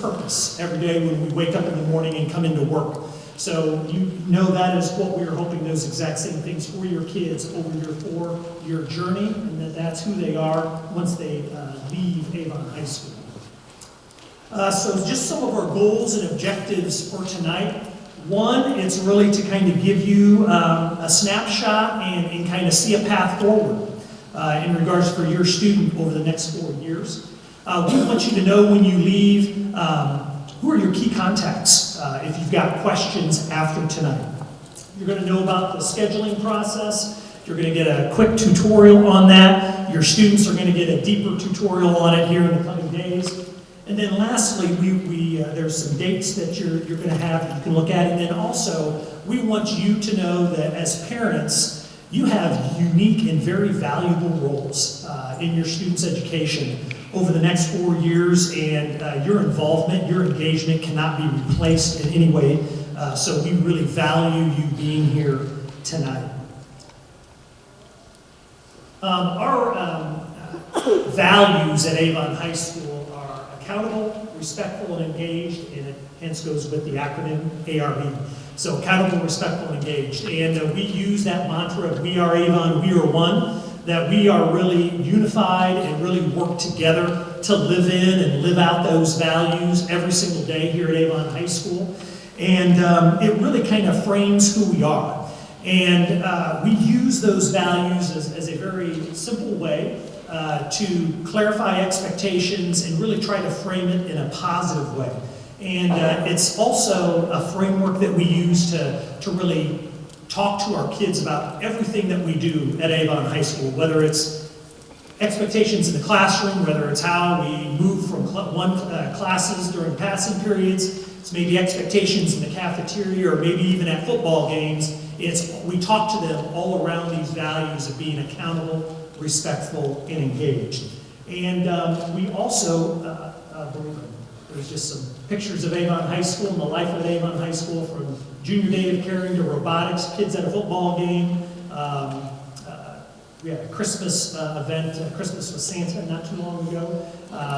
purpose every day when we wake up in the morning and come into work. So you know that is what we are hoping, those exact same things for your kids over your 4-year journey, and that's who they are once they leave Avon High School. So just some of our goals and objectives for tonight. One, it's really to kind of give you a snapshot and kind of see a path forward in regards for your student over the next 4 years. We want you to know when you leave, who are your key contacts if you've got questions after tonight. You're going to know about the scheduling process. You're going to get a quick tutorial on that. Your students are going to get a deeper tutorial on it here in the coming days. And then lastly, there's some dates that you're going to have that you can look at. And then also, we want you to know that as parents, you have unique and very valuable roles in your students' education over the next 4 years, and your involvement, your engagement cannot be replaced in any way. So we really value you being here tonight. Our values at Avon High School are accountable, respectful, and engaged, and it hence goes with the acronym ARB. So accountable, respectful, and engaged. And we use that mantra of we are Avon, we are one, that we are really unified and really work together to live in and live out those values every single day here at Avon High School. And it really kind of frames who we are. And we use those values as a very simple way to clarify expectations and really try to frame it in a positive way. And it's also a framework that we use to really talk to our kids about everything that we do at Avon High School, whether it's expectations in the classroom, whether it's how we move from classes during passing periods, it's maybe expectations in the cafeteria, or maybe even at football games. We talk to them all around these values of being accountable, respectful, and engaged. And we also, there's just some pictures of Avon High School and the life of Avon High School, from junior day of caring to robotics, kids at a football game. We had a Christmas event, Christmas with Santa, not too long ago.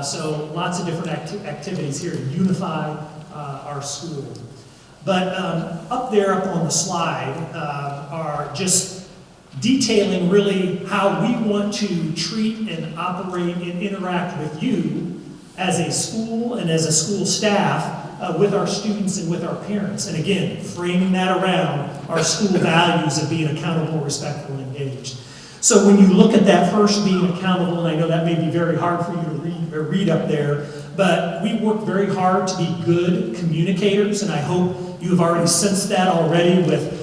So lots of different activities here to unify our school. But up there, up on the slide, are just detailing really how we want to treat and operate and interact with you as a school and as a school staff, with our students and with our parents. And again, framing that around our school values of being accountable, respectful, and engaged. So when you look at that first, being accountable, and I know that may be very hard for you to read up there, but we work very hard to be good communicators, and I hope you have already sensed that already with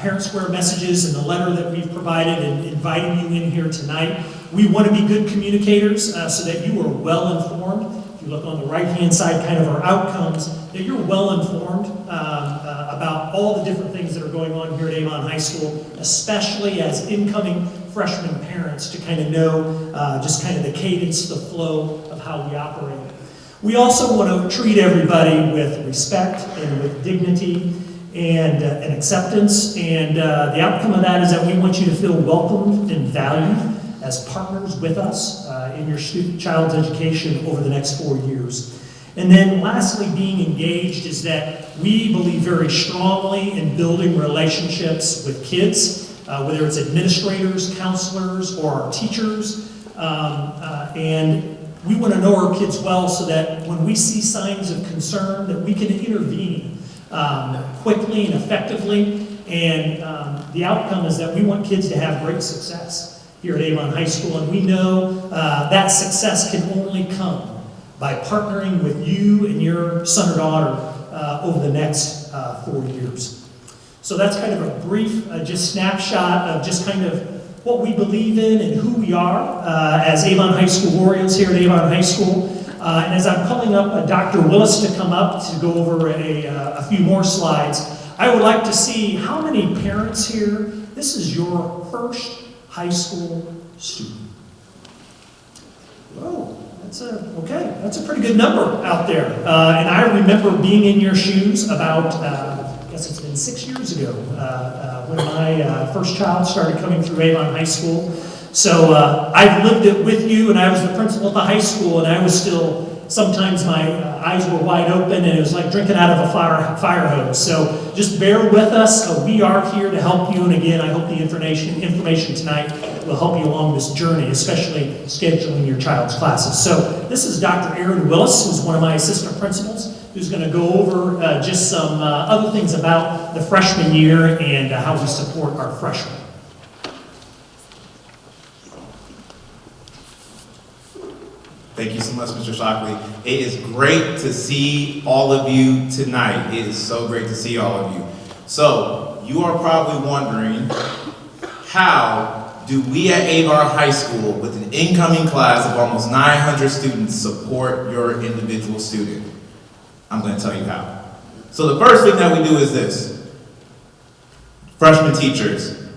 Parent Square messages and the letter that we've provided and inviting you in here tonight. We want to be good communicators so that you are well informed. If you look on the right-hand side, kind of our outcomes, that you're well informed about all the different things that are going on here at Avon High School, especially as incoming freshman parents, to kind of know just kind of the cadence, the flow of how we operate. We also want to treat everybody with respect and with dignity and acceptance. And the outcome of that is that we want you to feel welcomed and valued as partners with us in your child's education over the next 4 years. And then lastly, being engaged is that we believe very strongly in building relationships with kids, whether it's administrators, counselors, or our teachers. And we want to know our kids well so that when we see signs of concern, that we can intervene quickly and effectively. And the outcome is that we want kids to have great success here at Avon High School, and we know that success can only come by partnering with you and your son or daughter over the next 4 years. So that's kind of a brief just snapshot of just kind of what we believe in and who we are as Avon High School Warriors here at Avon High School. And as I'm calling up Dr. Willis to come up to go over a few more slides, I would like to see how many parents here, this is your first high school student. Whoa, that's a pretty good number out there. And I remember being in your shoes about, I guess it's been 6 years ago, when my first child started coming through Avon High School. So I've lived it with you, and I was the principal at the high school, and I was still sometimes my eyes were wide open and it was like drinking out of a fire hose. So just bear with us. We are here to help you. And again, I hope the information tonight will help you along this journey, especially scheduling your child's classes. So this is Dr. Aaron Willis, who's one of my assistant principals, who's going to go over just some other things about the freshman year and how we support our freshmen. Thank you so much, Mr. Shockley. It is great to see all of you tonight. It is so great to see all of you. So, you are probably wondering, how do we at Avon High School, with an incoming class of almost 900 students, support your individual student? I'm going to tell you how. So the first thing that we do is this. Freshman teachers,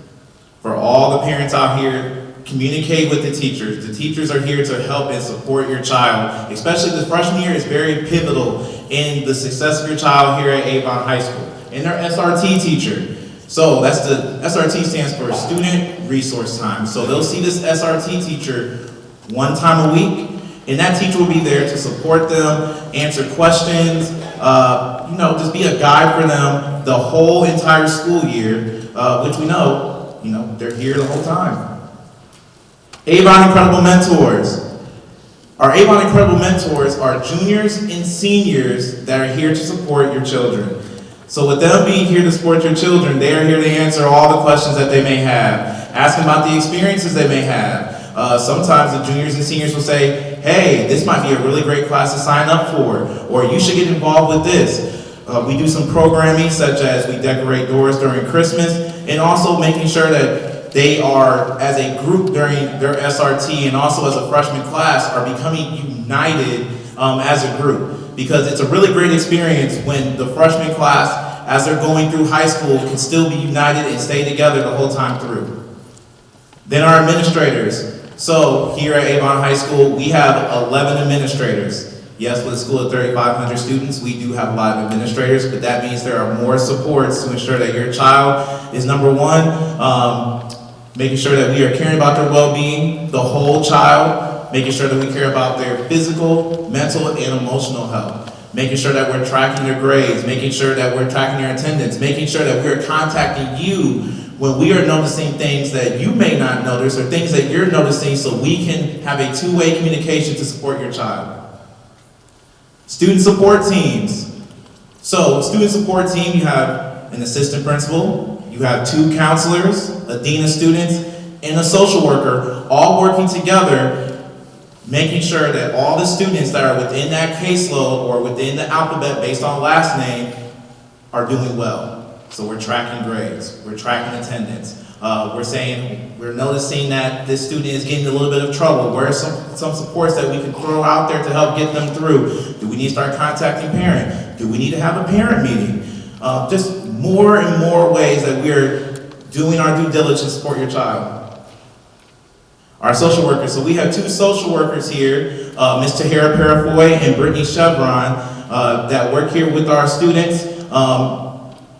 for all the parents out here, communicate with the teachers. The teachers are here to help and support your child. Especially the freshman year is very pivotal in the success of your child here at Avon High School. And their SRT teacher. So that's the SRT stands for Student Resource Time. So they'll see this SRT teacher one time a week, and that teacher will be there to support them, answer questions, just be a guide for them the whole entire school year, which we know, they're here the whole time. Avon Incredible Mentors. Our Avon Incredible Mentors are juniors and seniors that are here to support your children. So with them being here to support your children, they are here to answer all the questions that they may have, ask them about the experiences they may have. Sometimes the juniors and seniors will say, hey, this might be a really great class to sign up for, or you should get involved with this. We do some programming such as we decorate doors during Christmas, and also making sure that they are, as a group during their SRT and also as a freshman class, are becoming united as a group. Because it's a really great experience when the freshman class, as they're going through high school, can still be united and stay together the whole time through. Then our administrators. So here at Avon High School, we have 11 administrators. Yes, with a school of 3,500 students, we do have a lot of administrators, but that means there are more supports to ensure that your child is number one, making sure that we are caring about their well-being, the whole child, making sure that we care about their physical, mental, and emotional health, making sure that we're tracking their grades, making sure that we're tracking their attendance, making sure that we're contacting you when we are noticing things that you may not notice or things that you're noticing, so we can have a two-way communication to support your child. Student support teams. So, student support team, you have an assistant principal, you have 2 counselors, a dean of students, and a social worker, all working together, making sure that all the students that are within that caseload or within the alphabet based on last name are doing well. So we're tracking grades, we're tracking attendance. We're noticing that this student is getting a little bit of trouble. Where are some supports that we can throw out there to help get them through? Do we need to start contacting parents? Do we need to have a parent meeting? Just more and more ways that we're doing our due diligence to support your child. Our social workers. So we have 2 social workers here, Ms. Tahara Parafoy and Brittany Chevron, that work here with our students.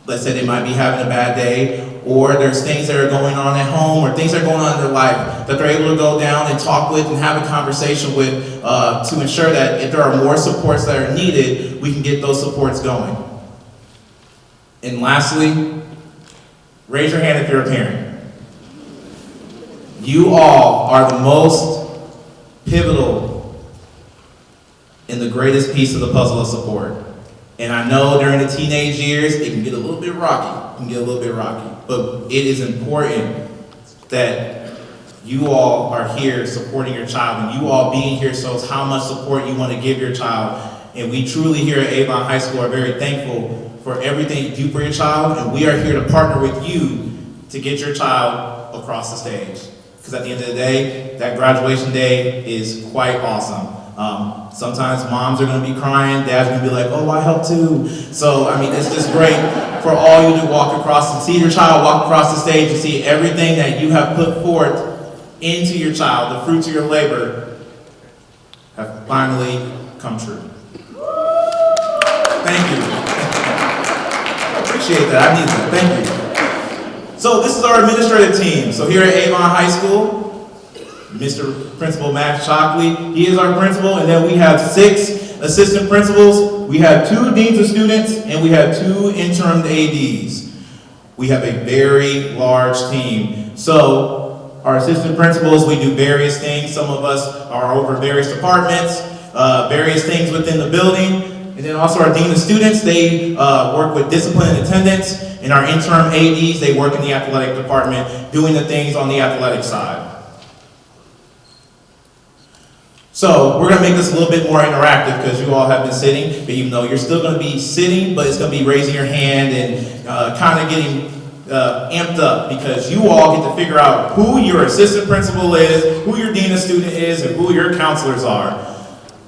Let's say they might be having a bad day, or there's things that are going on at home, or things that are going on in their life that they're able to go down and talk with and have a conversation with to ensure that if there are more supports that are needed, we can get those supports going. And lastly, raise your hand if you're a parent. You all are the most pivotal and the greatest piece of the puzzle of support. And I know during the teenage years, it can get a little bit rocky. But it is important that you all are here supporting your child, and you all being here shows how much support you want to give your child. And we truly here at Avon High School are very thankful for everything you do for your child, and we are here to partner with you to get your child across the stage. Because at the end of the day, that graduation day is quite awesome. Sometimes moms are going to be crying, dad's going to be like, oh, I helped too. So, it's just great for all you to walk across and see your child walk across the stage and see everything that you have put forth into your child, the fruits of your labor, have finally come true. Thank you. I appreciate that. I need that. Thank you. So this is our administrative team. So here at Avon High School, Mr. Principal Max Shockley, he is our principal, and then we have 6 assistant principals, we have 2 deans of students, and we have 2 interim ADs. We have a very large team. So our assistant principals, we do various things. Some of us are over various departments, various things within the building. And then also our dean of students, they work with discipline and attendance. And our interim ADs, they work in the athletic department, doing the things on the athletic side. So we're going to make this a little bit more interactive because you all have been sitting, but even though you're still going to be sitting, but it's going to be raising your hand and kind of getting amped up because you all get to figure out who your assistant principal is, who your dean of student is, and who your counselors are.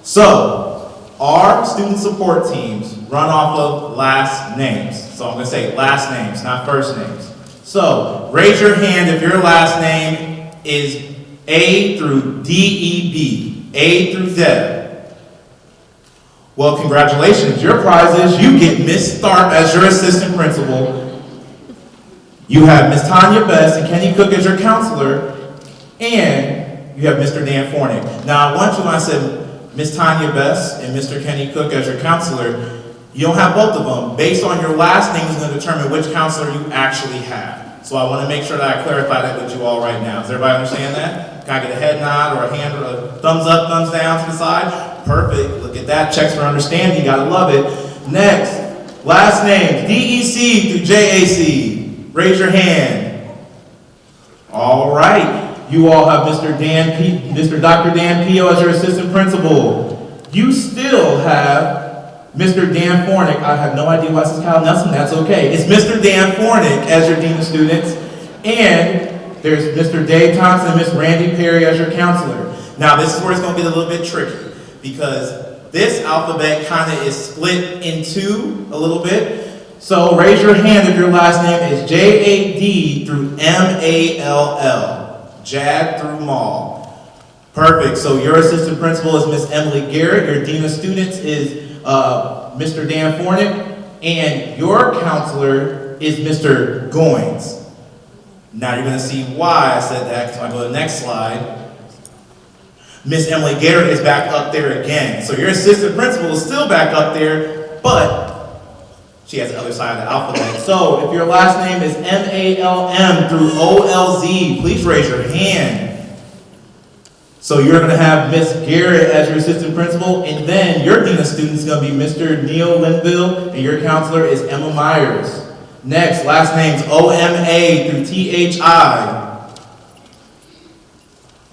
So our student support teams run off of last names. So I'm going to say last names, not first names. So raise your hand if your last name is A through D-E-B. A through Deb. Well, congratulations. Your prize is you get Miss Tharp as your assistant principal. You have Miss Tanya Best and Kenny Cook as your counselor. And you have Mr. Dan Fornick. Now, I want you, when I said Miss Tanya Best and Mr. Kenny Cook as your counselor, you don't have both of them. Based on your last name is going to determine which counselor you actually have. So I want to make sure that I clarify that with you all right now. Does everybody understand that? Can I get a head nod or a hand or a thumbs up, thumbs down to the side? Perfect. Look at that. Checks for understanding. You gotta love it. Next, last names, D-E-C through J-A-C. Raise your hand. All right. You all have Mr. Dr. Dan Pio as your assistant principal. You still have Mr. Dan Fornick. I have no idea why this is Kyle Nelson. That's okay. It's Mr. Dan Fornick as your dean of students. And there's Mr. Dave Thompson and Miss Randy Perry as your counselor. Now, this is where it's going to get a little bit tricky because this alphabet kind of is split in 2 a little bit. So raise your hand if your last name is J-A-D through M-A-L-L. Jad through Mall. Perfect. So your assistant principal is Miss Emily Garrett. Your dean of students is Mr. Dan Fornick. And your counselor is Mr. Goins. Now you're going to see why I said that. So I go to the next slide. Miss Emily Garrett is back up there again. So your assistant principal is still back up there, but she has the other side of the alphabet. So if your last name is M-A-L-M through O-L-Z, please raise your hand. So you're going to have Miss Garrett as your assistant principal, and then your dean of students is going to be Mr. Neil Linville, and your counselor is Emma Myers. Next, last names O-M-A through T-H-I.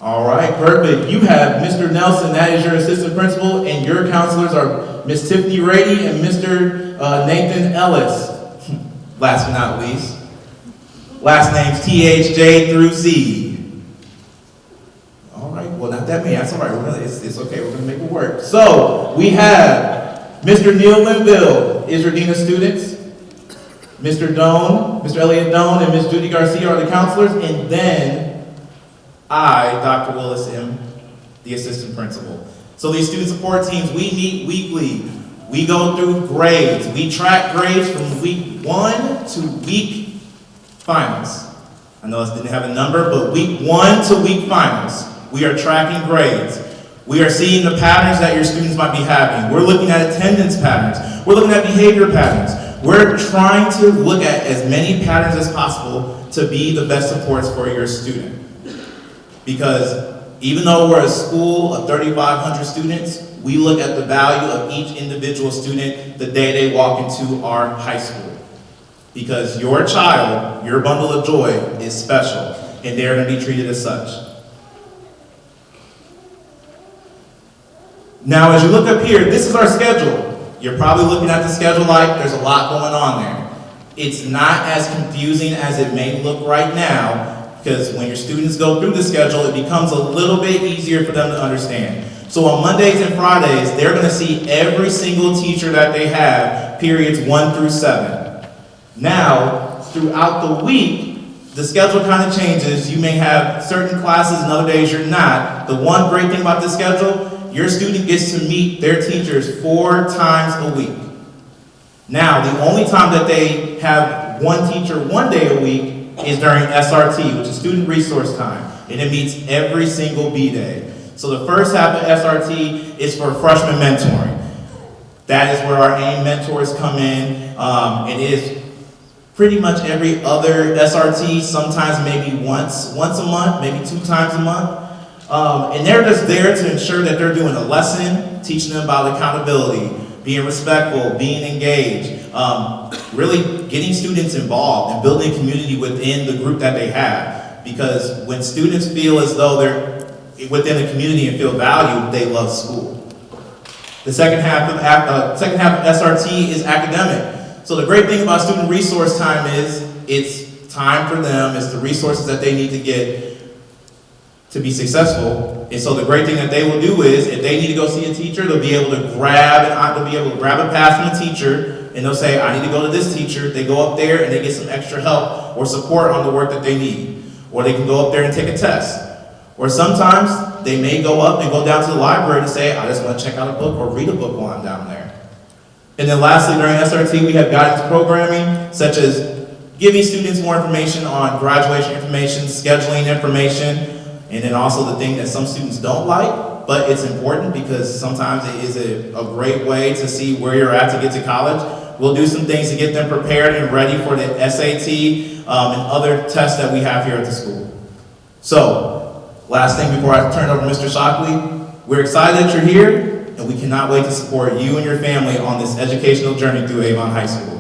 All right, perfect. You have Mr. Nelson, that is your assistant principal, and your counselors are Miss Tiffany Rady and Mr. Nathan Ellis. Last but not least, last names T-H-J through Z. All right, well, not that many. That's all right. It's okay. We're going to make it work. So we have Mr. Neil Linville is your dean of students. Mr. Doan, Mr. Elliott Doan, and Ms. Judy Garcia are the counselors, and then I, Dr. Willis, am the assistant principal. So these student support teams, we meet weekly. We go through grades. We track grades from week 1 to week finals. I know this didn't have a number, but week 1 to week finals, we are tracking grades. We are seeing the patterns that your students might be having. We're looking at attendance patterns. We're looking at behavior patterns. We're trying to look at as many patterns as possible to be the best supports for your student. Because even though we're a school of 3,500 students, we look at the value of each individual student the day they walk into our high school. Because your child, your bundle of joy, is special, and they're going to be treated as such. Now, as you look up here, this is our schedule. You're probably looking at the schedule like there's a lot going on there. It's not as confusing as it may look right now, because when your students go through the schedule, it becomes a little bit easier for them to understand. So on Mondays and Fridays, they're going to see every single teacher that they have, periods 1 through 7. Now, throughout the week, the schedule kind of changes. You may have certain classes and other days you're not. The one great thing about this schedule, your student gets to meet their teachers 4 times a week. Now, the only time that they have one teacher 1 day a week is during SRT, which is student resource time, and it meets every single B day. So the first half of SRT is for freshman mentoring. That is where our AIM mentors come in. It is pretty much every other SRT, sometimes maybe once a month, maybe 2 times a month. And they're just there to ensure that they're doing a lesson, teaching them about accountability, being respectful, being engaged, really getting students involved and building community within the group that they have. Because when students feel as though they're within the community and feel valued, they love school. The second half of SRT is academic. So the great thing about student resource time is it's time for them, it's the resources that they need to get to be successful. And so the great thing that they will do is, if they need to go see a teacher, they'll be able to grab a pass from a teacher, and they'll say, I need to go to this teacher. They go up there and they get some extra help or support on the work that they need. Or they can go up there and take a test. Or sometimes they may go up and go down to the library to say, I just want to check out a book or read a book while I'm down there. And then lastly, during SRT, we have guidance programming, such as giving students more information on graduation information, scheduling information, and then also the thing that some students don't like, but it's important because sometimes it is a great way to see where you're at to get to college. We'll do some things to get them prepared and ready for the SAT and other tests that we have here at the school. So, last thing before I turn it over to Mr. Shockley, we're excited that you're here, and we cannot wait to support you and your family on this educational journey through Avon High School.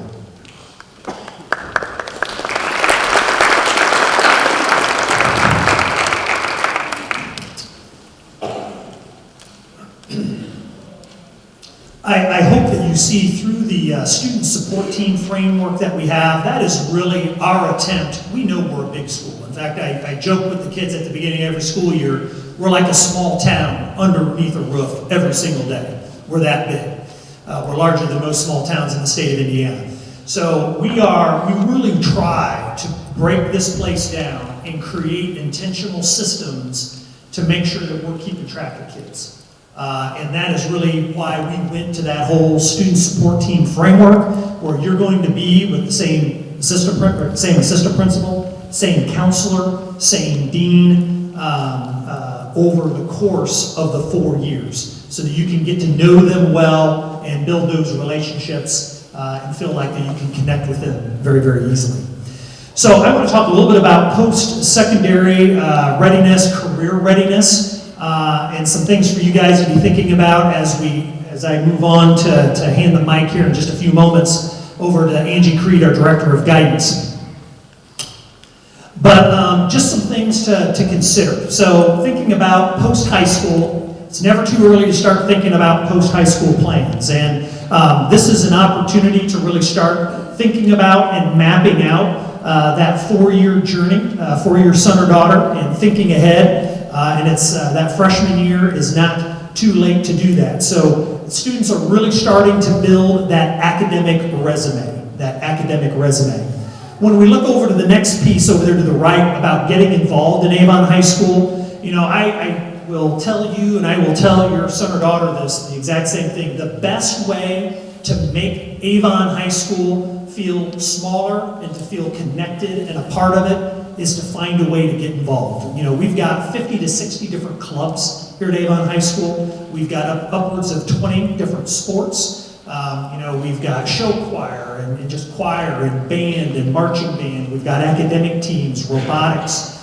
I hope that you see through the student support team framework that we have, that is really our attempt. We know we're a big school. In fact, I joke with the kids at the beginning of every school year, we're like a small town underneath a roof every single day. We're that big. We're larger than most small towns in the state of Indiana. So we really try to break this place down and create intentional systems to make sure that we're keeping track of kids. And that is really why we went to that whole student support team framework, where you're going to be with the same assistant principal, same counselor, same dean, over the course of the 4 years, so that you can get to know them well and build those relationships and feel like that you can connect with them very, very easily. So I want to talk a little bit about post-secondary readiness, career readiness. And some things for you guys to be thinking about as I move on to hand the mic here in just a few moments over to Angie Creed, our Director of Guidance. But just some things to consider. So thinking about post-high school, it's never too early to start thinking about post-high school plans. And this is an opportunity to really start thinking about and mapping out that 4-year journey for your son or daughter and thinking ahead. And it's that freshman year is not too late to do that. So students are really starting to build that academic resume. When we look over to the next piece over there to the right about getting involved in Avon High School, you know, I will tell you and I will tell your son or daughter the exact same thing. The best way to make Avon High School feel smaller and to feel connected and a part of it is to find a way to get involved. You know, we've got 50 to 60 different clubs here at Avon High School. We've got upwards of 20 different sports. You know, we've got show choir and just choir and band and marching band. We've got academic teams, robotics,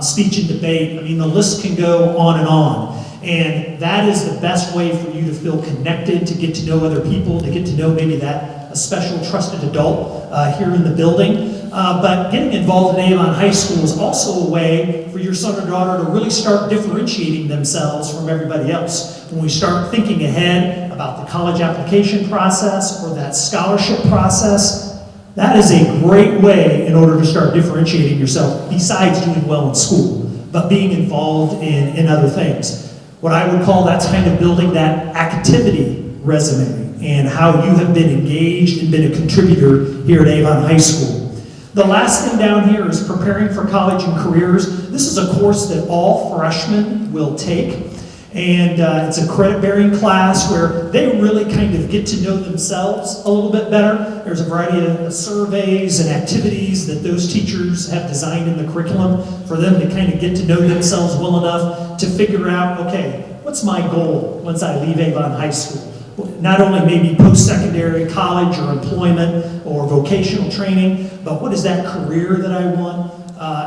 speech and debate. I mean, the list can go on and on. And that is the best way for you to feel connected, to get to know other people, to get to know maybe a special trusted adult here in the building. But getting involved in Avon High School is also a way for your son or daughter to really start differentiating themselves from everybody else. When we start thinking ahead about the college application process or that scholarship process, that is a great way in order to start differentiating yourself besides doing well in school, but being involved in other things. What I would call that's kind of building that activity resume and how you have been engaged and been a contributor here at Avon High School. The last thing down here is preparing for college and careers. This is a course that all freshmen will take. And it's a credit-bearing class where they really kind of get to know themselves a little bit better. There's a variety of surveys and activities that those teachers have designed in the curriculum for them to kind of get to know themselves well enough to figure out, okay, what's my goal once I leave Avon High School? not only maybe post-secondary, college, or employment, or vocational training, but what is that career that I want?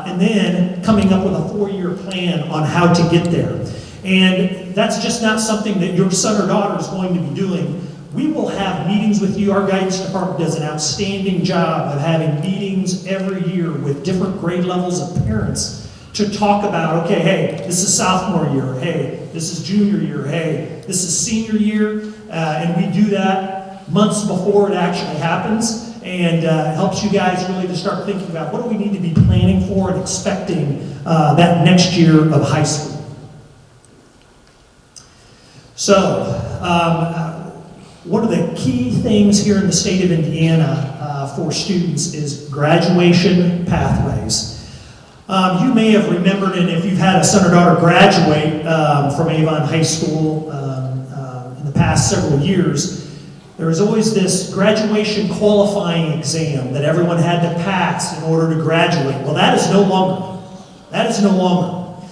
And then coming up with a 4-year plan on how to get there. And that's just not something that your son or daughter is going to be doing. We will have meetings with you. Our guidance department does an outstanding job of having meetings every year with different grade levels of parents to talk about, okay, hey, this is sophomore year, hey, this is junior year, hey, this is senior year, and we do that months before it actually happens, and helps you guys really to start thinking about what do we need to be planning for and expecting that next year of high school. So, one of the key things here in the state of Indiana for students is graduation pathways. You may have remembered, and if you've had a son or daughter graduate from Avon High School in the past several years, there was always this graduation qualifying exam that everyone had to pass in order to graduate. Well, that is no longer. That is no longer.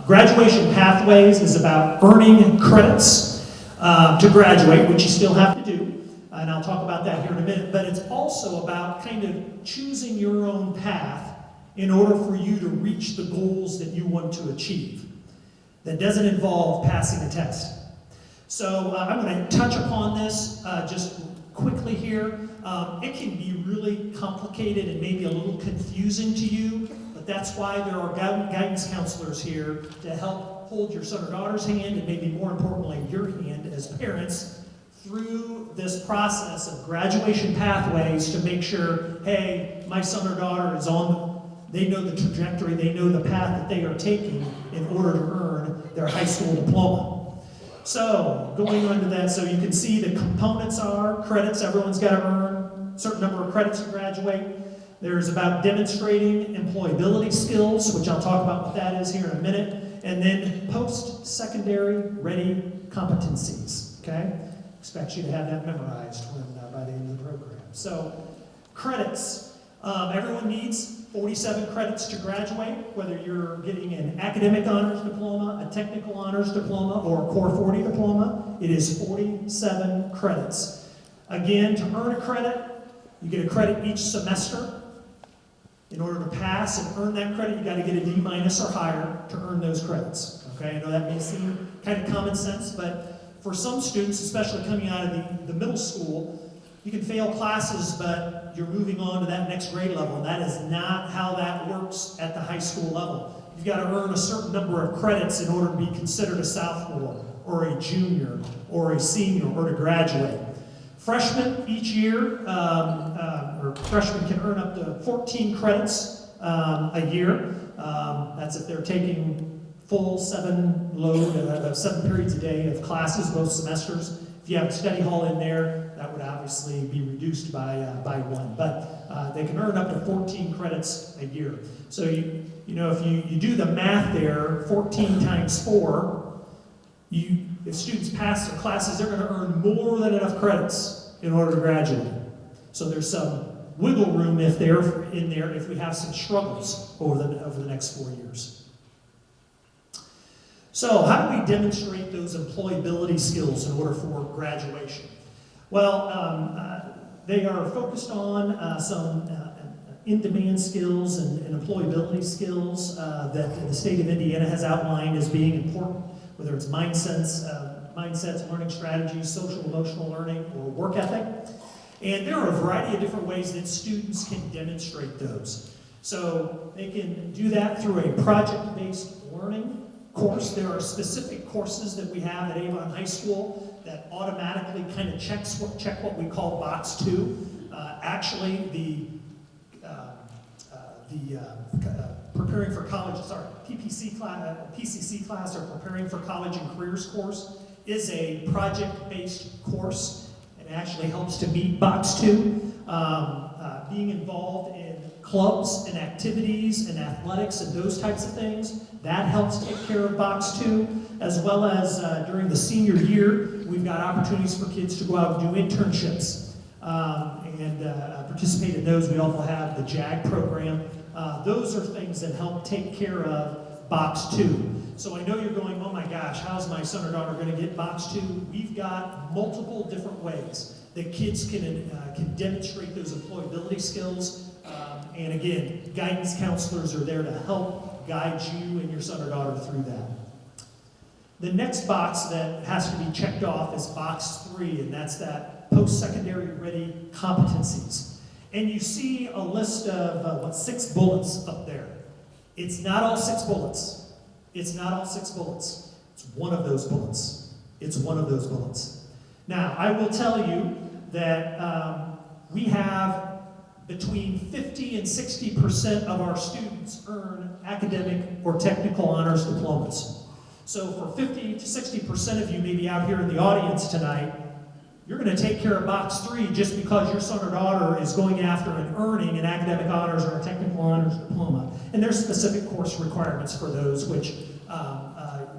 Graduation pathways is about earning credits to graduate, which you still have to do, and I'll talk about that here in a minute, but it's also about kind of choosing your own path in order for you to reach the goals that you want to achieve. That doesn't involve passing a test. So I'm going to touch upon this just quickly here. It can be really complicated and maybe a little confusing to you, but that's why there are guidance counselors here to help hold your son or daughter's hand, and maybe more importantly, your hand as parents through this process of graduation pathways to make sure, hey, my son or daughter is they know the trajectory, they know the path that they are taking in order to earn their high school diploma. So, going on to that, so you can see the components are credits, everyone's got to earn a certain number of credits to graduate. There's about demonstrating employability skills, which I'll talk about what that is here in a minute. And then post-secondary ready competencies, okay? Expect you to have that memorized by the end of the program. So, credits. Everyone needs 47 credits to graduate, whether you're getting an academic honors diploma, a technical honors diploma, or a Core 40 diploma. It is 47 credits. Again, to earn a credit, you get a credit each semester. In order to pass and earn that credit, you got to get a D- or higher to earn those credits. Okay, I know that may seem kind of common sense, but for some students, especially coming out of the middle school, you can fail classes, but you're moving on to that next grade level. And that is not how that works at the high school level. You've got to earn a certain number of credits in order to be considered a sophomore, or a junior, or a senior, or to graduate. Freshmen each year, or freshmen can earn up to 14 credits a year. That's if they're taking full 7 periods a day of classes, both semesters. If you have a study hall in there, that would obviously be reduced by 1. But they can earn up to 14 credits a year. So you know, if you do the math there, 14 times 4, if students pass their classes, they're going to earn more than enough credits in order to graduate. So there's some wiggle room if they're in there if we have some struggles over the next 4 years. So how do we demonstrate those employability skills in order for graduation? Well, they are focused on some in-demand skills and employability skills that the state of Indiana has outlined as being important, whether it's mindsets, learning strategies, social emotional learning, or work ethic. And there are a variety of different ways that students can demonstrate those. So they can do that through a project-based learning course. There are specific courses that we have at Avon High School that automatically kind of check what we call Box 2. Actually, the Preparing for College, PCC class, or Preparing for College and Careers course, is a project-based course. It actually helps to meet Box 2. Being involved in clubs and activities and athletics and those types of things, that helps take care of Box 2, as well as during the senior year, we've got opportunities for kids to go out and do internships and participate in those. We also have the JAG program. Those are things that help take care of Box 2. So I know you're going, oh my gosh, how's my son or daughter going to get box 2? We've got multiple different ways that kids can demonstrate those employability skills. And again, guidance counselors are there to help guide you and your son or daughter through that. The next box that has to be checked off is box 3, and that's that post-secondary ready competencies. And you see a list of 6 bullets up there. It's not all 6 bullets. It's not all 6 bullets. It's one of those bullets. It's one of those bullets. Now, I will tell you that we have between 50 and 60% of our students earn academic or technical honors diplomas. So for 50 to 60% of you maybe out here in the audience tonight, you're going to take care of box 3 just because your son or daughter is going after and earning an academic honors or a technical honors diploma. And there's specific course requirements for those, which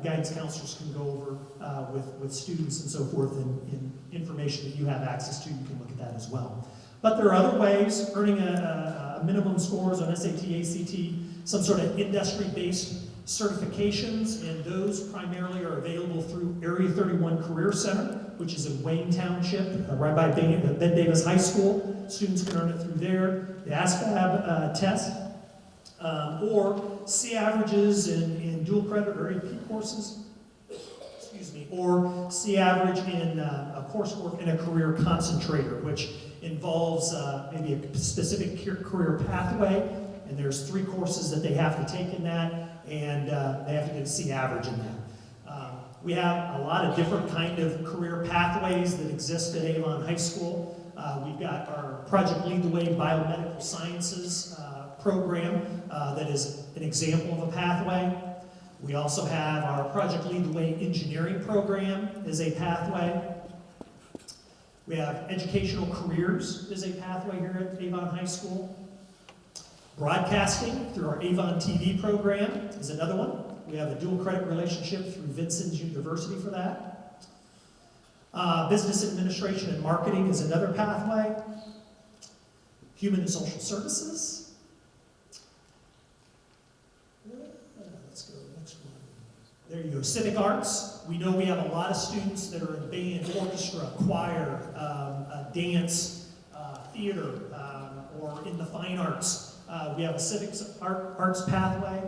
guidance counselors can go over with students and so forth, and information that you have access to, you can look at that as well. But there are other ways, earning a minimum scores on SAT, ACT, some sort of industry-based certifications, and those primarily are available through Area 31 Career Center, which is in Wayne Township, right by Ben Davis High School. Students can earn it through there. The ASVAB test, or C averages in dual credit or AP courses, or C average in a coursework in a career concentrator, which involves maybe a specific career pathway, and there's 3 courses that they have to take in that, and they have to get a C average in that. We have a lot of different kind of career pathways that exist at Avon High School. We've got our Project Lead the Way Biomedical Sciences program that is an example of a pathway. We also have our Project Lead the Way Engineering program as a pathway. We have Educational Careers as a pathway here at Avon High School. Broadcasting through our Avon TV program is another one. We have a dual credit relationship through Vincent's University for that. Business Administration and Marketing is another pathway. Human and Social Services. Let's go to the next one. There you go, Civic Arts. We know we have a lot of students that are in band, orchestra, choir, dance, theater, or in the fine arts. We have a civics arts pathway.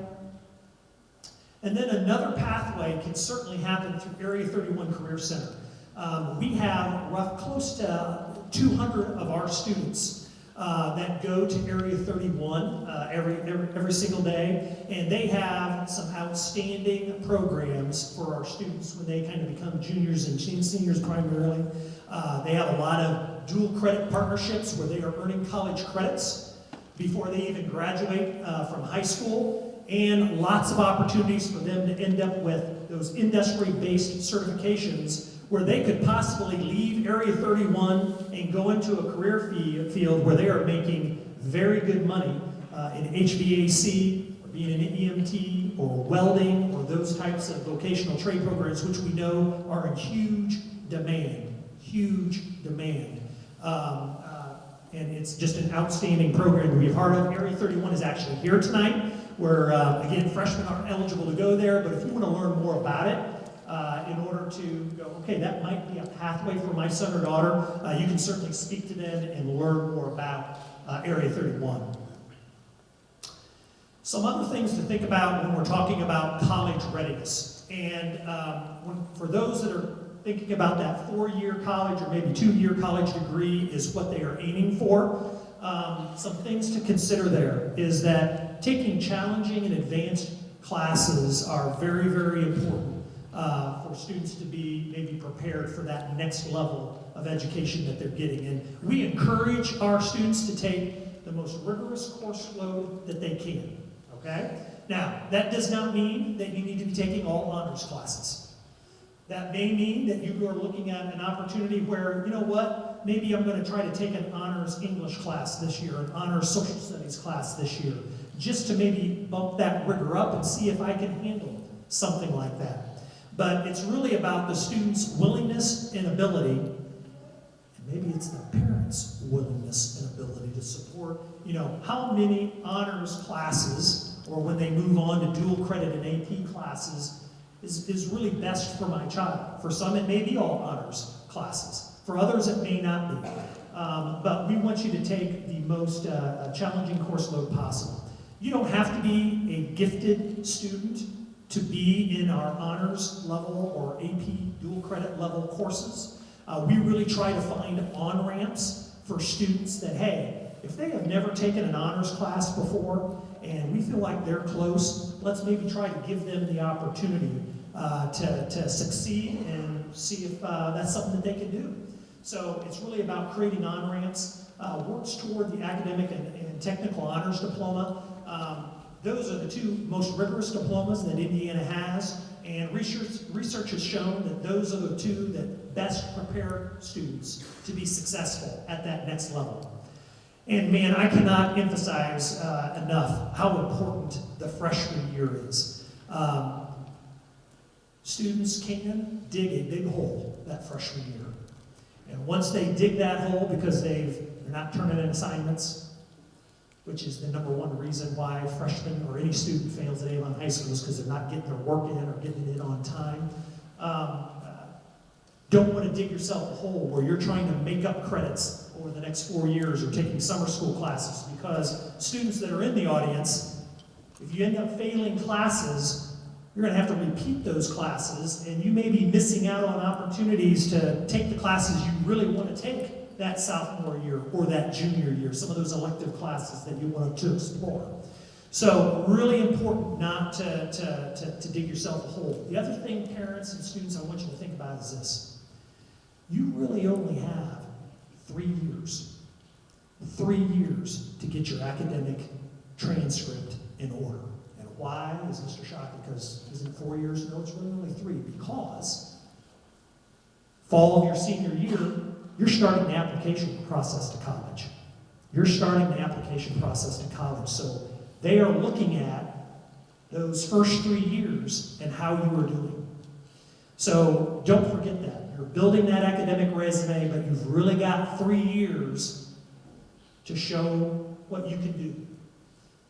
And then another pathway can certainly happen through Area 31 Career Center. We have close to 200 of our students that go to Area 31 every single day, and they have some outstanding programs for our students when they kind of become juniors and seniors primarily. They have a lot of dual credit partnerships where they are earning college credits before they even graduate from high school, and lots of opportunities for them to end up with those industry-based certifications where they could possibly leave Area 31 and go into a career field where they are making very good money in HVAC, or being an EMT, or welding, or those types of vocational trade programs, which we know are in huge demand, huge demand. And it's just an outstanding program to be a part of. Area 31 is actually here tonight, where, again, freshmen aren't eligible to go there, but if you want to learn more about it, in order to go, okay, that might be a pathway for my son or daughter, you can certainly speak to them and learn more about Area 31. Some other things to think about when we're talking about college readiness. And for those that are thinking about that 4-year college or maybe 2-year college degree is what they are aiming for, some things to consider there is that taking challenging and advanced classes are very, very important for students to be maybe prepared for that next level of education that they're getting. And we encourage our students to take the most rigorous course load that they can, okay? Now, that does not mean that you need to be taking all honors classes. That may mean that you are looking at an opportunity where, you know what, maybe I'm going to try to take an honors English class this year, an honors social studies class this year, just to maybe bump that rigor up and see if I can handle something like that. But it's really about the student's willingness and ability, and maybe it's the parents' willingness and ability to support, you know, how many honors classes or when they move on to dual credit and AP classes is really best for my child. For some, it may be all honors classes. For others, it may not be. But we want you to take the most challenging course load possible. You don't have to be a gifted student to be in our honors level or AP dual credit level courses. We really try to find on-ramps for students that, hey, if they have never taken an honors class before and we feel like they're close, let's maybe try to give them the opportunity to succeed and see if that's something that they can do. So it's really about creating on-ramps, works toward the academic and technical honors diploma. Those are the two most rigorous diplomas that Indiana has, and research has shown that those are the two that best prepare students to be successful at that next level. And man, I cannot emphasize enough how important the freshman year is. Students can dig a big hole that freshman year. And once they dig that hole because they're not turning in assignments, which is the number one reason why freshmen or any student fails at Avon High School is because they're not getting their work in or getting it in on time. Don't want to dig yourself a hole where you're trying to make up credits over the next 4 years or taking summer school classes, because students that are in the audience, if you end up failing classes, you're going to have to repeat those classes, and you may be missing out on opportunities to take the classes you really want to take that sophomore year or that junior year, some of those elective classes that you want to explore. So really important not to dig yourself a hole. The other thing, parents and students, I want you to think about is this. You really only have 3 years. 3 years to get your academic transcript in order. And why is Mr. shocked? Because isn't it 4 years? No, it's really only 3. Because fall of your senior year, you're starting the application process to college. You're starting the application process to college. So they are looking at those first 3 years and how you are doing. So don't forget that. You're building that academic resume, but you've really got 3 years to show what you can do.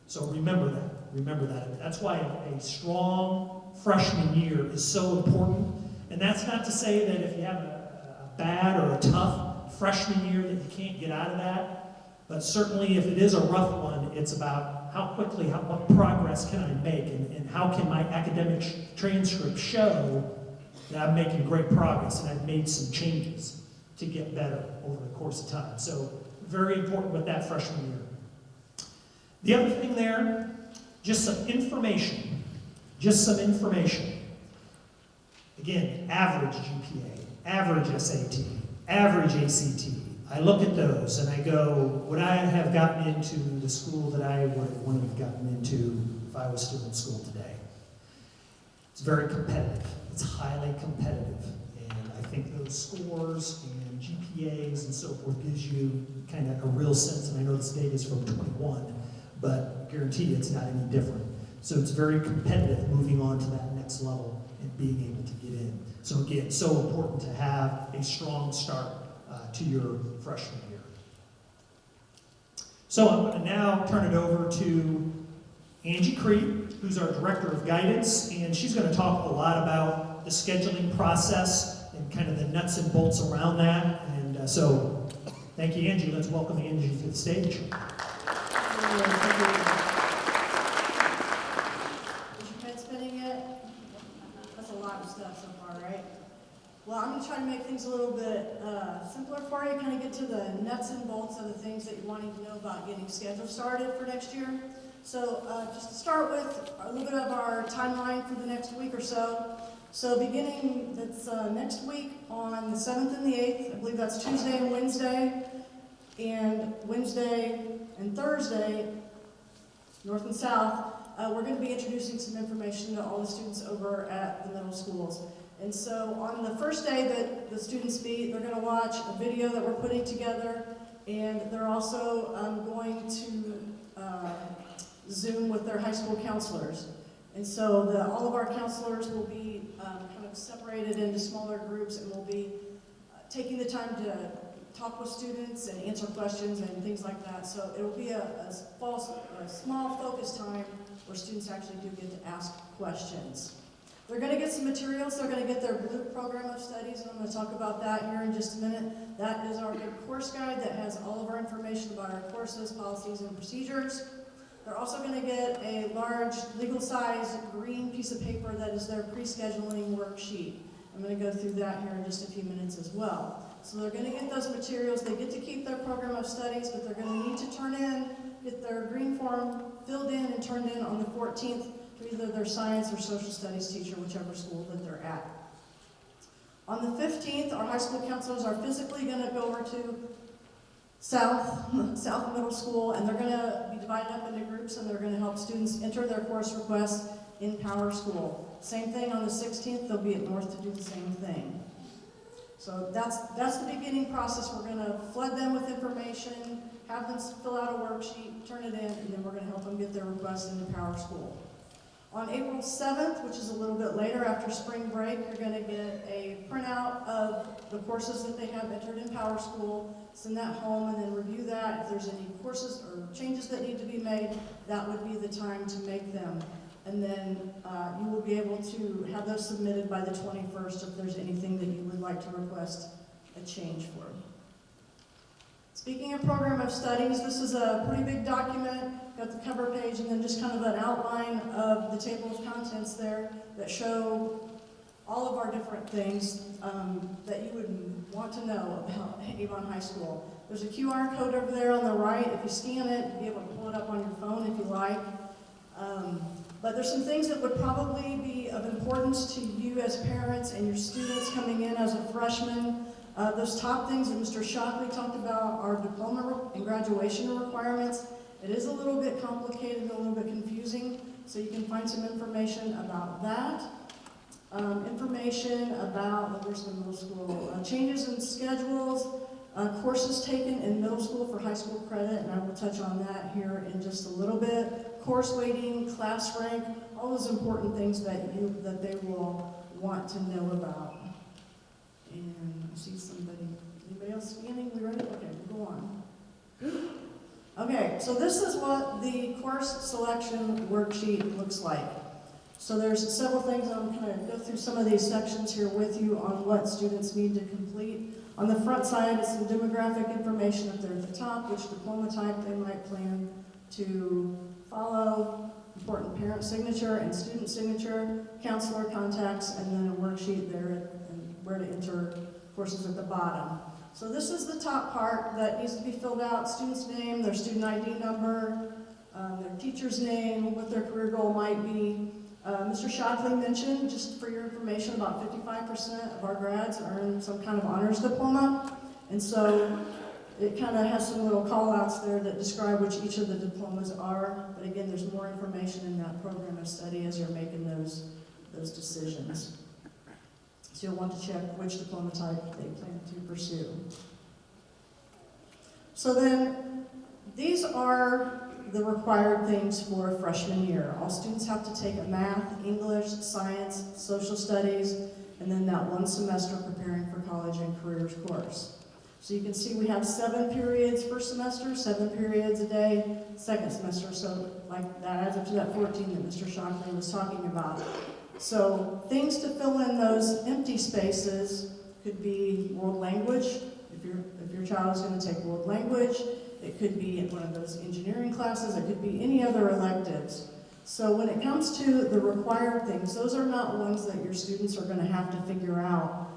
So remember that. Remember that. That's why a strong freshman year is so important. And that's not to say that if you have a bad or a tough freshman year that you can't get out of that. But certainly if it is a rough one, it's about how quickly, what progress can I make, and how can my academic transcript show that I'm making great progress and I've made some changes to get better over the course of time. So very important with that freshman year. The other thing there, just some information. Just some information. Again, average GPA, average SAT, average ACT. I look at those and I go, would I have gotten into the school that I would have wanted to have gotten into if I was still in school today? It's very competitive. It's highly competitive. And I think those scores and GPAs and so forth gives you kind of a real sense, and I know this data is from 21, but I guarantee you it's not any different. So it's very competitive moving on to that next level and being able to get in. So again, so important to have a strong start to your freshman year. So I'm going to now turn it over to Angie Creed, who's our Director of Guidance, and she's going to talk a lot about the scheduling process and kind of the nuts and bolts around that. And so thank you, Angie. Let's welcome Angie to the stage. Did you head spinning yet? That's a lot of stuff so far, right? Well, I'm going to try to make things a little bit simpler for you, kind of get to the nuts and bolts of the things that you're wanting to know about getting schedule started for next year. So just to start with, a little bit of our timeline for the next week or so. So beginning, that's next week on the 7th and the 8th, I believe that's Tuesday and Wednesday and Thursday, North and South, we're going to be introducing some information to all the students over at the middle schools. And so on the first day that the students meet, they're going to watch a video that we're putting together, and they're also going to Zoom with their high school counselors. And so all of our counselors will be kind of separated into smaller groups, and we'll be taking the time to talk with students and answer questions and things like that. So it'll be a small focus time where students actually do get to ask questions. They're going to get some materials. They're going to get their blue program of studies, and I'm going to talk about that here in just a minute. That is our big course guide that has all of our information about our courses, policies, and procedures. They're also going to get a large legal-size green piece of paper that is their pre-scheduling worksheet. I'm going to go through that here in just a few minutes as well. So they're going to get those materials. They get to keep their program of studies, but they're going to need to turn in, get their green form filled in and turned in on the 14th to either their science or social studies teacher, whichever school that they're at. On the 15th, our high school counselors are physically going to go over to South Middle School, and they're going to be divided up into groups, and they're going to help students enter their course requests in Power School. Same thing on the 16th, they'll be at North to do the same thing. So that's the beginning process. We're going to flood them with information, have them fill out a worksheet, turn it in, and then we're going to help them get their requests into Power School. On April 7th, which is a little bit later after spring break, you're going to get a printout of the courses that they have entered in Power School, send that home, and then review that. If there's any courses or changes that need to be made, that would be the time to make them. And then you will be able to have those submitted by the 21st if there's anything that you would like to request a change for. Speaking of program of studies, this is a pretty big document. Got the cover page and then just kind of an outline of the table of contents there that show all of our different things that you would want to know about Avon High School. There's a QR code over there on the right. If you scan it, you'll be able to pull it up on your phone if you like. But there's some things that would probably be of importance to you as parents and your students coming in as a freshman. Those top things that Mr. Shockley talked about are diploma and graduation requirements. It is a little bit complicated and a little bit confusing, so you can find some information about that. Information about, where's the middle school, changes in schedules, courses taken in middle school for high school credit, and I will touch on that here in just a little bit. Course weighting, class rank, all those important things that they will want to know about. And I see somebody, anybody else scanning? We ready? Okay, we'll go on. Okay, so this is what the course selection worksheet looks like. So there's several things, and I'm going to go through some of these sections here with you on what students need to complete. On the front side is some demographic information up there at the top, which diploma type they might plan to follow, important parent signature and student signature, counselor contacts, and then a worksheet there and where to enter courses at the bottom. So this is the top part that needs to be filled out: student's name, their student ID number, their teacher's name, what their career goal might be. Mr. Shockley mentioned, just for your information, about 55% of our grads earn some kind of honors diploma. And so it kind of has some little call-outs there that describe which each of the diplomas are. But again, there's more information in that program of study as you're making those decisions. So you'll want to check which diploma type they plan to pursue. So then, these are the required things for a freshman year. All students have to take a math, English, science, social studies, and then that one semester preparing for college and careers course. So you can see we have 7 periods per semester, 7 periods a day, second semester, so like that adds up to that 14 that Mr. Shockley was talking about. So things to fill in those empty spaces could be world language, if your child is going to take world language. It could be in one of those engineering classes. It could be any other electives. So when it comes to the required things, those are not ones that your students are going to have to figure out.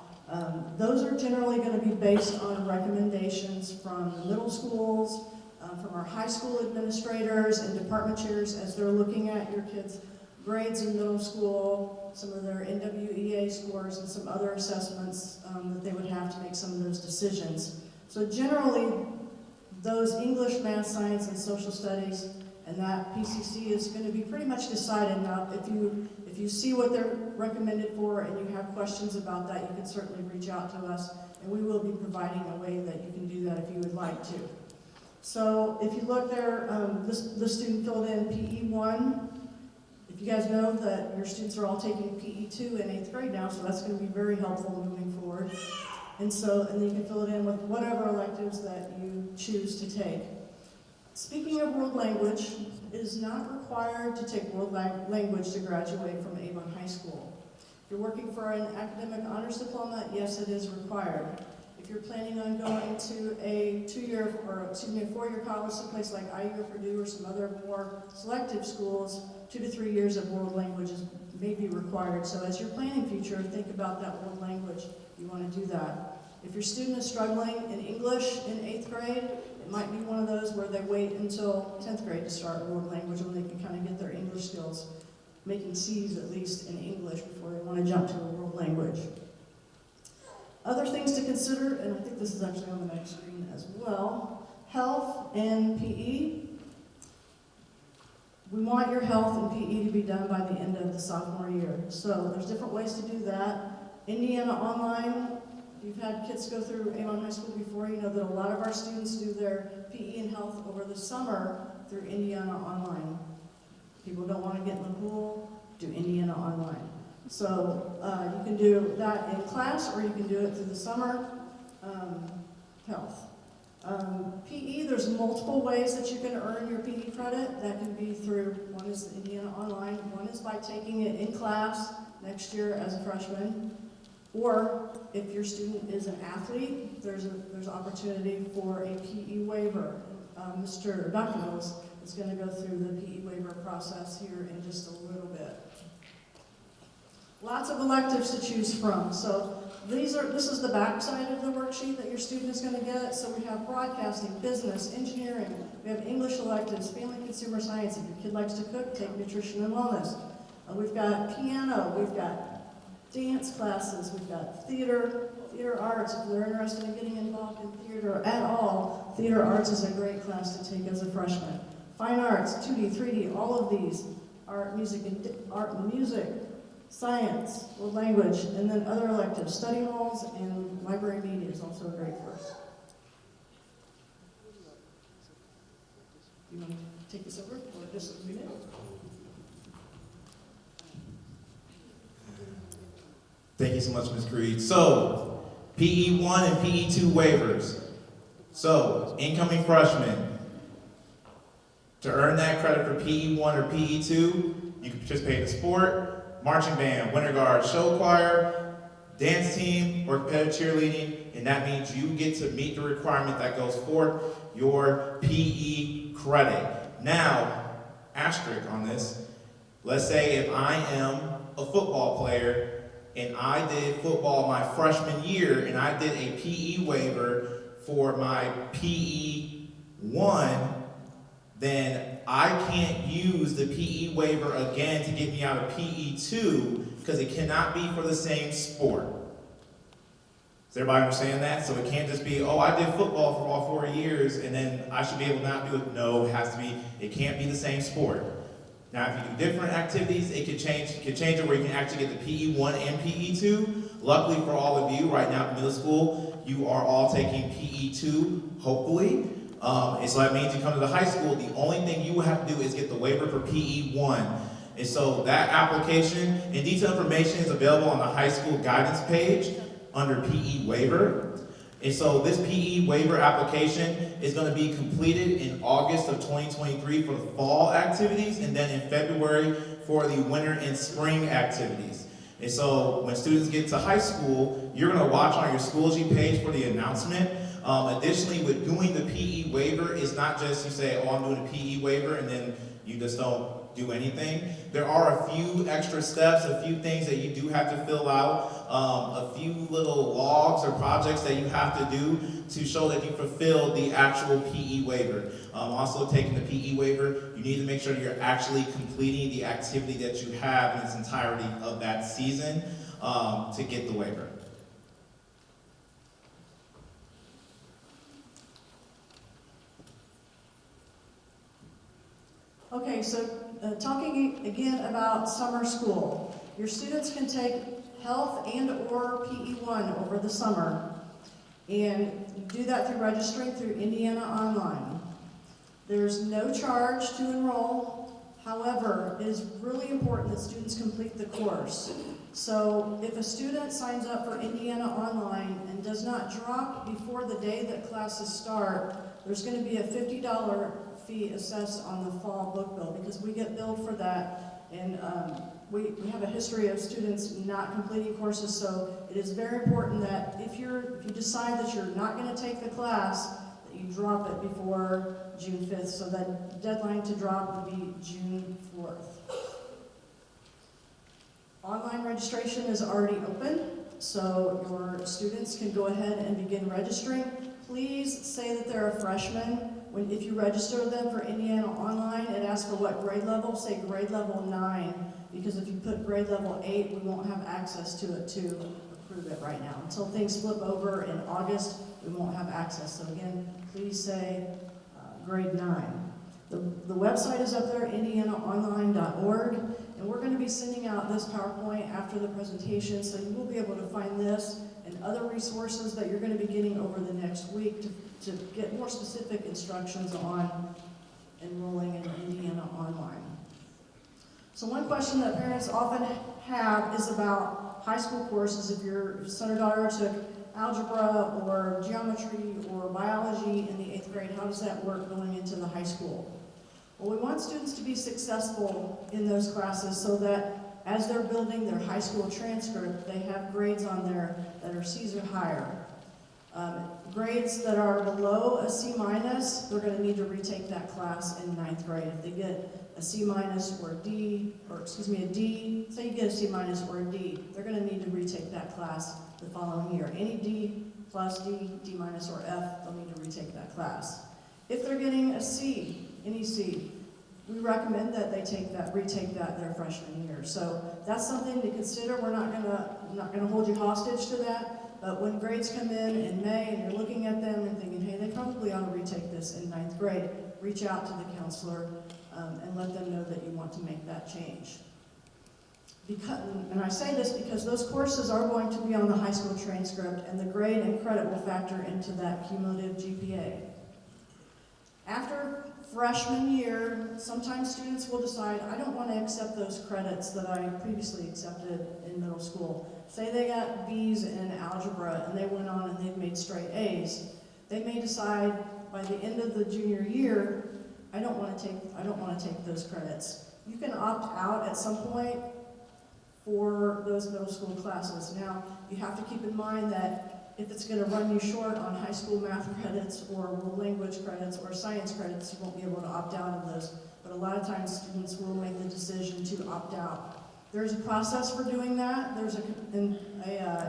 Those are generally going to be based on recommendations from the middle schools, from our high school administrators and department chairs as they're looking at your kids' grades in middle school, some of their NWEA scores, and some other assessments that they would have to make some of those decisions. So generally, those English, math, science, and social studies, and that PCC is going to be pretty much decided. Now, if you see what they're recommended for and you have questions about that, you can certainly reach out to us, and we will be providing a way that you can do that if you would like to. So if you look there, this student filled in PE1. If you guys know that your students are all taking PE2 in 8th grade now, so that's going to be very helpful moving forward. And then you can fill it in with whatever electives that you choose to take. Speaking of world language, it is not required to take world language to graduate from Avon High School. If you're working for an academic honors diploma, yes, it is required. If you're planning on going to a 4-year college, someplace like IU or Purdue or some other more selective schools, 2 to 3 years of world languages may be required. So as you're planning future, think about that world language. You want to do that. If your student is struggling in English in 8th grade, it might be one of those where they wait until 10th grade to start world language when they can kind of get their English skills, making C's at least in English before they want to jump to a world language. Other things to consider, and I think this is actually on the next screen as well, health and PE. We want your health and PE to be done by the end of the sophomore year. So there's different ways to do that. Indiana Online, if you've had kids go through Avon High School before, you know that a lot of our students do their PE and health over the summer through Indiana Online. People don't want to get in the pool, do Indiana Online. So you can do that in class, or you can do it through the summer health. PE, there's multiple ways that you can earn your PE credit. That can be through, one is the Indiana Online, one is by taking it in class next year as a freshman, or if your student is an athlete, there's opportunity for a PE waiver. Dr. Mills is going to go through the PE waiver process here in just a little bit. Lots of electives to choose from. So this is the back side of the worksheet that your student is going to get. So we have broadcasting, business, engineering. We have English electives, family consumer science. If your kid likes to cook, take nutrition and wellness. We've got piano. We've got dance classes. We've got theater arts. If they're interested in getting involved in theater at all, theater arts is a great class to take as a freshman. Fine arts, 2D, 3D, all of these. Art and music. Science, world language, and then other electives. Study halls and library media is also a great course. Do you want to take this over, or just read it? Thank you so much, Ms. Creed. So, PE1 and PE2 waivers. So, incoming freshmen, to earn that credit for PE1 or PE2, you can participate in sport, marching band, winter guard, show choir, dance team, or competitive cheerleading, and that means you get to meet the requirement that goes for your PE credit. Now, asterisk on this, let's say if I am a football player and I did football my freshman year and I did a PE waiver for my PE1, then I can't use the PE waiver again to get me out of PE2 because it cannot be for the same sport. Does everybody understand that? So it can't just be, oh, I did football for all 4 years and then I should be able to not do it. No, it can't be the same sport. Now, if you do different activities, it could change it where you can actually get the PE1 and PE2. Luckily for all of you, right now in middle school, you are all taking PE2, hopefully. And so that means you come to the high school, the only thing you will have to do is get the waiver for PE1. And so that application and detailed information is available on the high school guidance page under PE waiver. And so this PE waiver application is going to be completed in August of 2023 for the fall activities, and then in February for the winter and spring activities. And so when students get to high school, you're going to watch on your Schoology page for the announcement. Additionally, with doing the PE waiver, it's not just you say, oh, I'm doing a PE waiver, and then you just don't do anything. There are a few extra steps, a few things that you do have to fill out, a few little logs or projects that you have to do to show that you fulfilled the actual PE waiver. Also taking the PE waiver, you need to make sure you're actually completing the activity that you have in its entirety of that season to get the waiver. Okay, so talking again about summer school. Your students can take health and or PE1 over the summer, and you do that through registering through Indiana Online. There's no charge to enroll. However, it is really important that students complete the course. So if a student signs up for Indiana Online and does not drop before the day that classes start, there's going to be a $50 fee assessed on the fall book bill, because we get billed for that, and we have a history of students not completing courses, so it is very important that if you decide that you're not going to take the class, that you drop it before June 5th, so that deadline to drop would be June 4th. Online registration is already open, so your students can go ahead and begin registering. Please say that they're a freshman. If you register them for Indiana Online, it asks for what grade level. Say grade level 9, because if you put grade level 8, we won't have access to it to approve it right now. Until things flip over in August, we won't have access. So again, please say grade 9. The website is up there, indianaonline.org, and we're going to be sending out this PowerPoint after the presentation, so you will be able to find this and other resources that you're going to be getting over the next week to get more specific instructions on enrolling in Indiana Online. So one question that parents often have is about high school courses. If your son or daughter took algebra or geometry or biology in the 8th grade, how does that work going into the high school? Well, we want students to be successful in those classes so that as they're building their high school transcript, they have grades on there that are C's or higher. Grades that are below a C minus, they're going to need to retake that class in 9th grade. If they get a C minus or a D, a D, say you get a C minus or a D, they're going to need to retake that class the following year. Any D plus D, D minus or F, they'll need to retake that class. If they're getting a C, any C, we recommend that they retake that their freshman year. So that's something to consider. We're not gonna hold you hostage to that, but when grades come in May and you're looking at them and thinking, hey, they probably ought to retake this in 9th grade, reach out to the counselor and let them know that you want to make that change. And I say this because those courses are going to be on the high school transcript, and the grade and credit will factor into that cumulative GPA. After freshman year, sometimes students will decide, I don't want to accept those credits that I previously accepted in middle school. Say they got B's in algebra and they went on and they've made straight A's. They may decide by the end of the junior year, I don't want to take those credits. You can opt out at some point for those middle school classes. Now, you have to keep in mind that if it's going to run you short on high school math credits or world language credits or science credits, you won't be able to opt out of those. But a lot of times students will make the decision to opt out. There's a process for doing that. There's an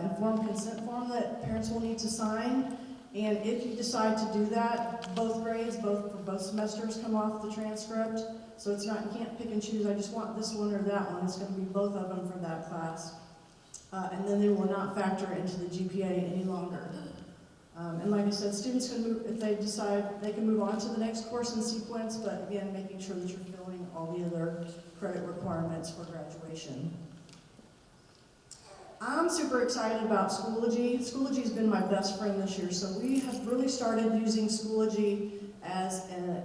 informed consent form that parents will need to sign. And if you decide to do that, both grades, for both semesters come off the transcript. So it's not, you can't pick and choose, I just want this one or that one. It's going to be both of them for that class. And then they will not factor into the GPA any longer. And like I said, students can move, if they decide, they can move on to the next course in sequence, but again, making sure that you're filling all the other credit requirements for graduation. I'm super excited about Schoology. Schoology has been my best friend this year, so we have really started using Schoology as an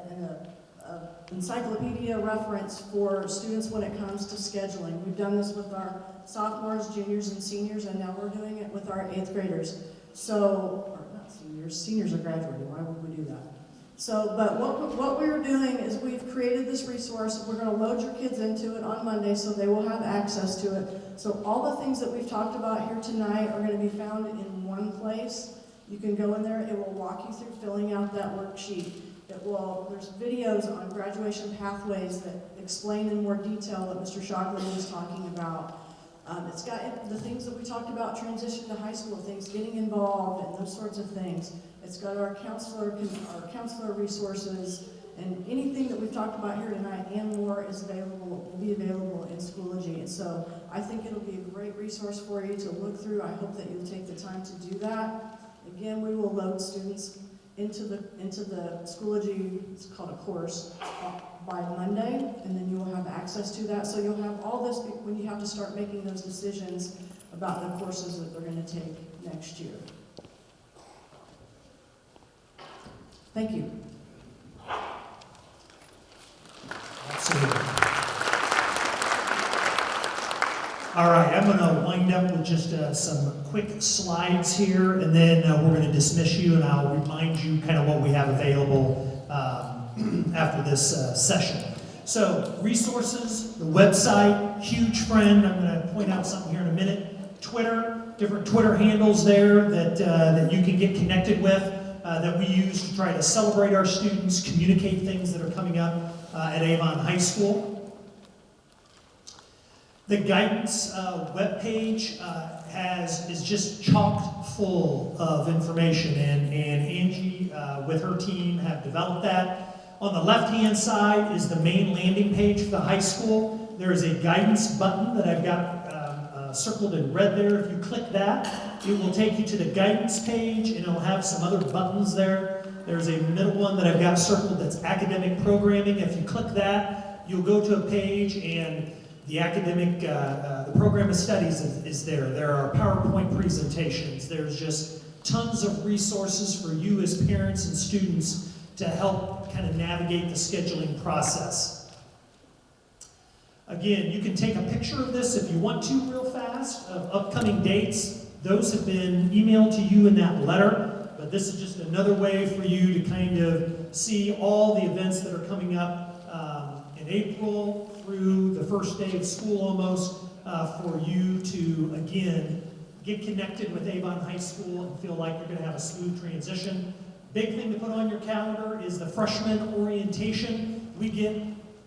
encyclopedia reference for students when it comes to scheduling. We've done this with our sophomores, juniors, and seniors, and now we're doing it with our 8th graders. So, or not seniors, seniors are graduating, why would we do that? So, but what we're doing is we've created this resource. We're going to load your kids into it on Monday so they will have access to it. So all the things that we've talked about here tonight are going to be found in one place. You can go in there, it will walk you through filling out that worksheet. There's videos on graduation pathways that explain in more detail what Mr. Shockley was talking about. It's got the things that we talked about, transition to high school, things, getting involved, and those sorts of things. It's got our counselor resources, and anything that we've talked about here tonight and more will be available in Schoology. And so I think it'll be a great resource for you to look through. I hope that you'll take the time to do that. Again, we will load students into the Schoology, it's called a course, by Monday, and then you will have access to that. So you'll have all this when you have to start making those decisions about the courses that they're going to take next year. Thank you. Absolutely. All right, I'm going to wind up with just some quick slides here, and then we're going to dismiss you, and I'll remind you kind of what we have available after this session. So, resources, the website, huge friend. I'm going to point out something here in a minute. Twitter, different Twitter handles there that you can get connected with, that we use to try to celebrate our students, communicate things that are coming up at Avon High School. The guidance webpage is just chock full of information, and Angie with her team have developed that. On the left-hand side is the main landing page for the high school. There is a guidance button that I've got circled in red there. If you click that, it will take you to the guidance page, and it'll have some other buttons there. There's a middle one that I've got circled that's academic programming. If you click that, you'll go to a page, and the academic, the program of studies is there. There are PowerPoint presentations. There's just tons of resources for you as parents and students to help kind of navigate the scheduling process. Again, you can take a picture of this if you want to real fast, of upcoming dates. Those have been emailed to you in that letter, but this is just another way for you to kind of see all the events that are coming up in April through the first day of school almost, for you to, again, get connected with Avon High School and feel like you're going to have a smooth transition. Big thing to put on your calendar is the freshman orientation. We get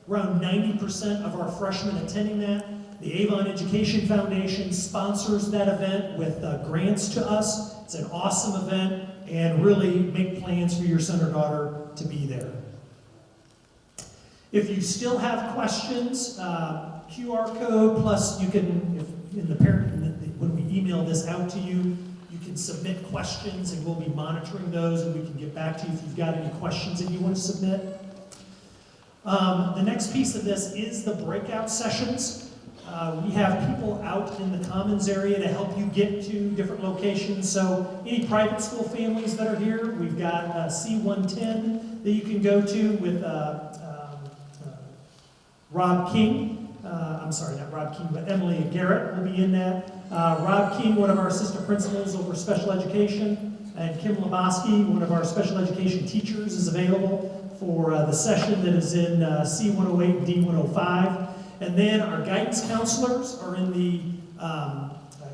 around 90% of our freshmen attending that. The Avon Education Foundation sponsors that event with grants to us. It's an awesome event, and really make plans for your son or daughter to be there. If you still have questions, QR code, plus you can, if in the parent, when we email this out to you, you can submit questions, and we'll be monitoring those, and we can get back to you if you've got any questions that you want to submit. The next piece of this is the breakout sessions. We have people out in the commons area to help you get to different locations. So any private school families that are here, we've got C110 that you can go to with Rob King. I'm sorry, not Rob King, but Emily Garrett will be in that. Rob King, one of our assistant principals over special education, and Kim Lebowski, one of our special education teachers, is available for the session that is in C108 and D105. And then our guidance counselors are in the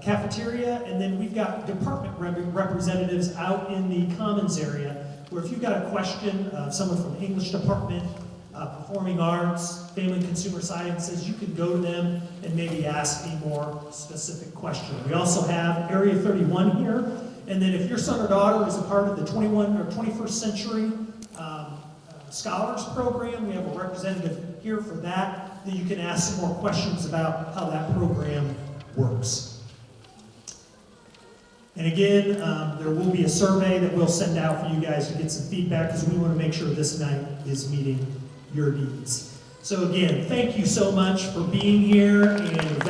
cafeteria, and then we've got department representatives out in the commons area, where if you've got a question, someone from English department, performing arts, family and consumer sciences, you can go to them and maybe ask a more specific question. We also have Area 31 here, and then if your son or daughter is a part of the 21st century scholars program, we have a representative here for that you can ask some more questions about how that program works. And again, there will be a survey that we'll send out for you guys to get some feedback, because we want to make sure this night is meeting your needs. So again, thank you so much for being here, and